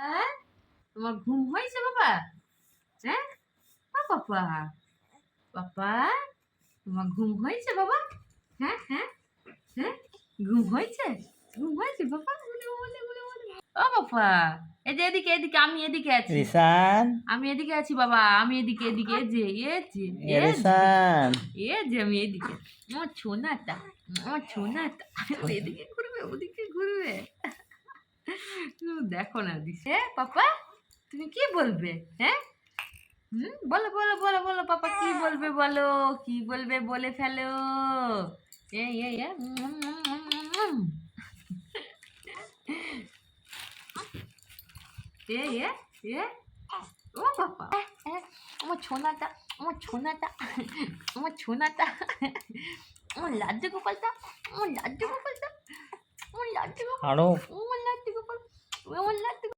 হ্যাঁ তোমার ঘুম হয়েছে বাবা? হ্যাঁ পাপা, পাপা তোমার ঘুম হয়েছে বাবা? হ্যাঁ হ্যাঁ হ্যাঁ ঘুম হয়েছে? ঘুম হয়েছে বাবা? ও বাবা, এই যে এদিকে এদিকে, আমি এদিকে আছি। রিসান, আমি এদিকে আছি বাবা, আমি এদিকে এদিকে, এই যে রিসান। আমি এদিকে। আমার ছোনাটা, আমার ছোনাটা এদিকে ঘুরবে ওদিকে ঘুরবে। দেখো না দিছে পাপা, তুমি কি বলবে? হ্যাঁ বলো বলো বলো বলো পাপা কি বলবে, বলো কি বলবে, বলে ফেলো। এ এ এ এ এ এ ও বাবা, আমার ছোনাটা, আমার ছোনাটা, আমার ছোনাটা, আমার লাড্ডু গোপালটা, আমার লাড্ডু গোপালটা, আমার লাড্ডু গোপাল, আরো আমার লাড্ডু গোপাল, আমার লাড্ডু